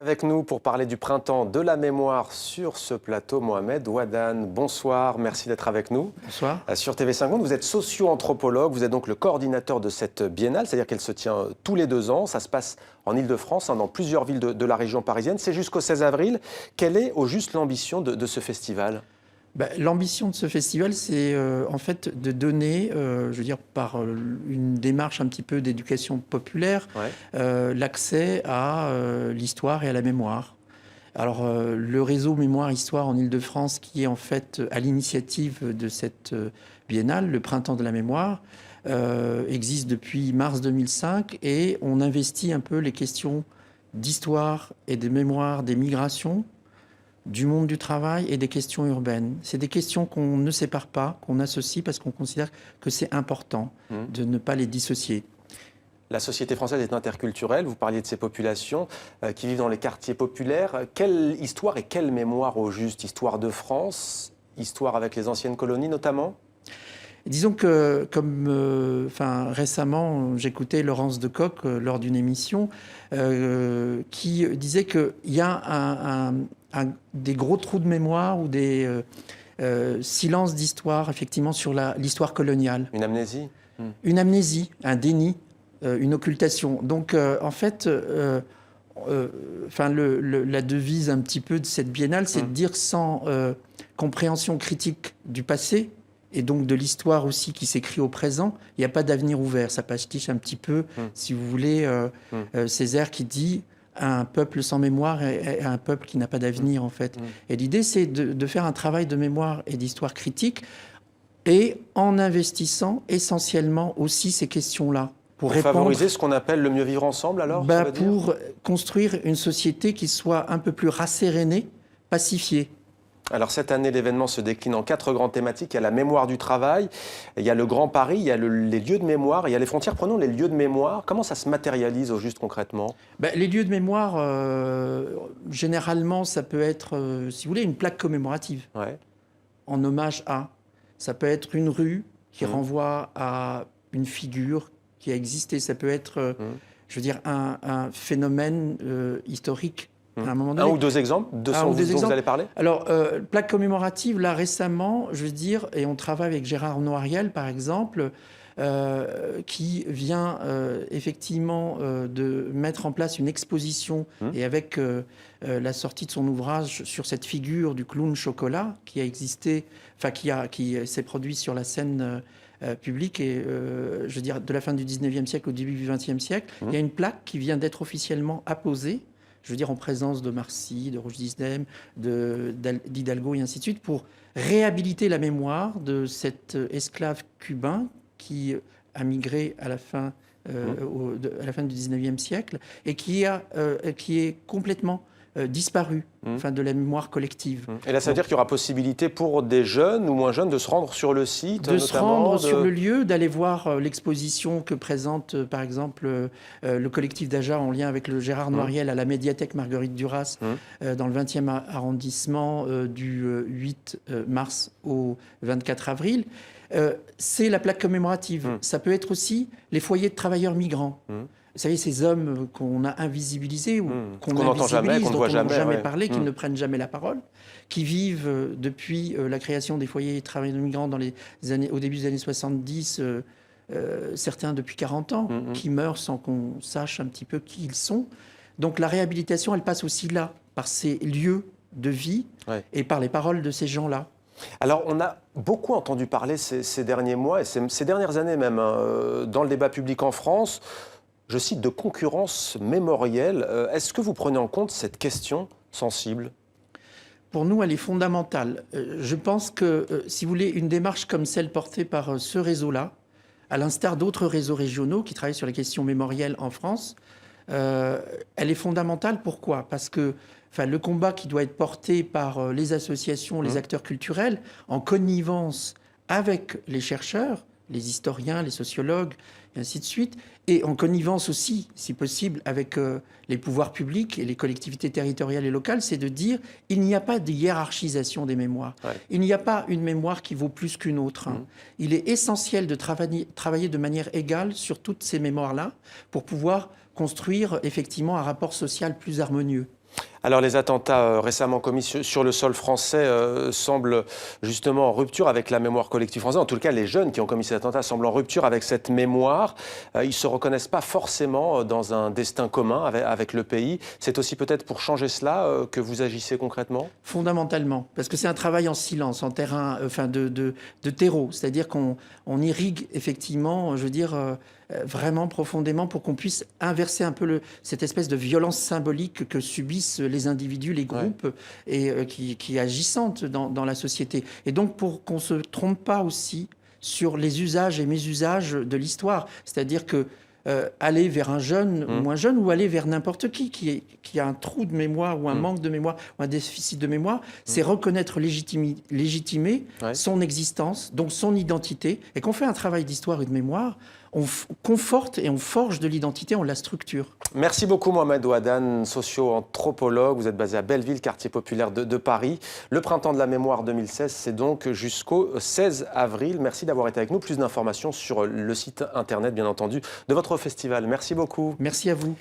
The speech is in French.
Avec nous pour parler du printemps de la mémoire sur ce plateau, Mohamed Ouadan. Bonsoir, merci d'être avec nous. Bonsoir. Sur TV5 Monde, vous êtes socio-anthropologue, vous êtes donc le coordinateur de cette biennale, c'est-à-dire qu'elle se tient tous les 2 ans. Ça se passe en Ile-de-France, dans plusieurs villes de la région parisienne. C'est jusqu'au 16 avril. Quelle est au juste l'ambition de ce festival ? L'ambition de ce festival, c'est en fait de donner, par une démarche un petit peu d'éducation populaire, l'accès à l'histoire et à la mémoire. Alors, le réseau Mémoire-Histoire en Ile-de-France, qui est en fait à l'initiative de cette biennale, le Printemps de la mémoire, existe depuis mars 2005 et on investit un peu les questions d'histoire et de mémoire des migrations, du monde du travail et des questions urbaines. C'est des questions qu'on ne sépare pas, qu'on associe parce qu'on considère que c'est important de ne pas les dissocier. La société française est interculturelle, vous parliez de ces populations qui vivent dans les quartiers populaires. Quelle histoire et quelle mémoire au juste ? Histoire de France, histoire avec les anciennes colonies notamment ? Disons que, récemment, j'écoutais Laurence de Coq lors d'une émission qui disait qu'il y a des gros trous de mémoire ou des silences d'histoire, effectivement, sur l'histoire coloniale. Une amnésie ? Une amnésie, un déni, une occultation. Donc, la devise un petit peu de cette biennale, c'est de dire sans compréhension critique du passé, et donc de l'histoire aussi qui s'écrit au présent, il n'y a pas d'avenir ouvert. Ça pastiche un petit peu, si vous voulez, Césaire qui dit un peuple sans mémoire est un peuple qui n'a pas d'avenir, en fait. Et l'idée, c'est de faire un travail de mémoire et d'histoire critique, et en investissant essentiellement aussi ces questions-là. Pour favoriser ce qu'on appelle le mieux vivre ensemble, alors pour construire une société qui soit un peu plus rassérénée, pacifiée. Alors cette année, l'événement se décline en 4 grandes thématiques. Il y a la mémoire du travail, il y a le Grand Paris, il y a les lieux de mémoire, il y a les frontières. Prenons les lieux de mémoire. Comment ça se matérialise au juste concrètement ? Les lieux de mémoire, généralement, ça peut être, si vous voulez, une plaque commémorative en hommage à. Ça peut être une rue qui renvoie à une figure qui a existé. Ça peut être, un phénomène historique. À un moment donné. Un ou deux exemples de ce dont vous allez parler ? Alors, plaque commémorative, là récemment, et on travaille avec Gérard Noiriel, par exemple, qui vient effectivement de mettre en place une exposition et avec la sortie de son ouvrage sur cette figure du clown chocolat qui a existé, qui s'est produit sur la scène publique et de la fin du 19e siècle au début du 20e siècle. Il y a une plaque qui vient d'être officiellement apposée, en présence de Marcy, de Roche-Disney, d'Hidalgo et ainsi de suite, pour réhabiliter la mémoire de cet esclave cubain qui a migré à la fin du 19e siècle et qui est complètement disparu de la mémoire collective. Et là, ça veut dire qu'il y aura possibilité pour des jeunes ou moins jeunes de se rendre sur le site, se rendre sur le lieu, d'aller voir l'exposition que présente, par exemple, le collectif d'Aja en lien avec le Gérard Noiriel à la médiathèque Marguerite Duras dans le 20e arrondissement du 8 mars au 24 avril. C'est la plaque commémorative. Ça peut être aussi les foyers de travailleurs migrants. Vous savez, ces hommes qu'on a invisibilisés ou qu'on n'entend jamais, qu'on ne voit jamais parler, qui ne prennent jamais la parole, qui vivent depuis la création des foyers de travailleurs migrants au début des années 70, certains depuis 40 ans, qui meurent sans qu'on sache un petit peu qui ils sont. Donc la réhabilitation, elle passe aussi là, par ces lieux de vie et par les paroles de ces gens-là. Alors, on a beaucoup entendu parler ces derniers mois, et ces dernières années même, dans le débat public en France, je cite, de concurrence mémorielle. Est-ce que vous prenez en compte cette question sensible ? Pour nous, elle est fondamentale. Je pense que, si vous voulez, une démarche comme celle portée par ce réseau-là, à l'instar d'autres réseaux régionaux qui travaillent sur les questions mémorielles en France, elle est fondamentale. Pourquoi ? Parce que le combat qui doit être porté par les associations, les acteurs culturels, en connivence avec les chercheurs, les historiens, les sociologues, et ainsi de suite, et en connivence aussi, si possible, avec les pouvoirs publics et les collectivités territoriales et locales, c'est de dire il n'y a pas de hiérarchisation des mémoires. Il n'y a pas une mémoire qui vaut plus qu'une autre. Il est essentiel de travailler de manière égale sur toutes ces mémoires-là pour pouvoir construire effectivement un rapport social plus harmonieux. Alors les attentats récemment commis sur le sol français semblent justement en rupture avec la mémoire collective française. En tout cas, les jeunes qui ont commis ces attentats semblent en rupture avec cette mémoire. Ils ne se reconnaissent pas forcément dans un destin commun avec le pays. C'est aussi peut-être pour changer cela que vous agissez concrètement? Fondamentalement, parce que c'est un travail en silence, en terrain, de terreau. C'est-à-dire qu'on irrigue effectivement, je veux dire, vraiment profondément pour qu'on puisse inverser un peu cette espèce de violence symbolique que subissent les individus, les groupes, et qui agissent dans la société. Et donc pour qu'on ne se trompe pas aussi sur les usages et mésusages de l'histoire. C'est-à-dire que aller vers un jeune, moins jeune, ou aller vers n'importe qui a un trou de mémoire ou un manque de mémoire ou un déficit de mémoire, c'est reconnaître, légitimer son existence, donc son identité. Et qu'on fait un travail d'histoire et de mémoire, on conforte et on forge de l'identité, on la structure. Merci beaucoup Mohamed Ouadan, socio-anthropologue. Vous êtes basé à Belleville, quartier populaire de Paris. Le Printemps de la Mémoire 2016, c'est donc jusqu'au 16 avril. Merci d'avoir été avec nous. Plus d'informations sur le site internet, bien entendu, de votre festival. Merci beaucoup. Merci à vous.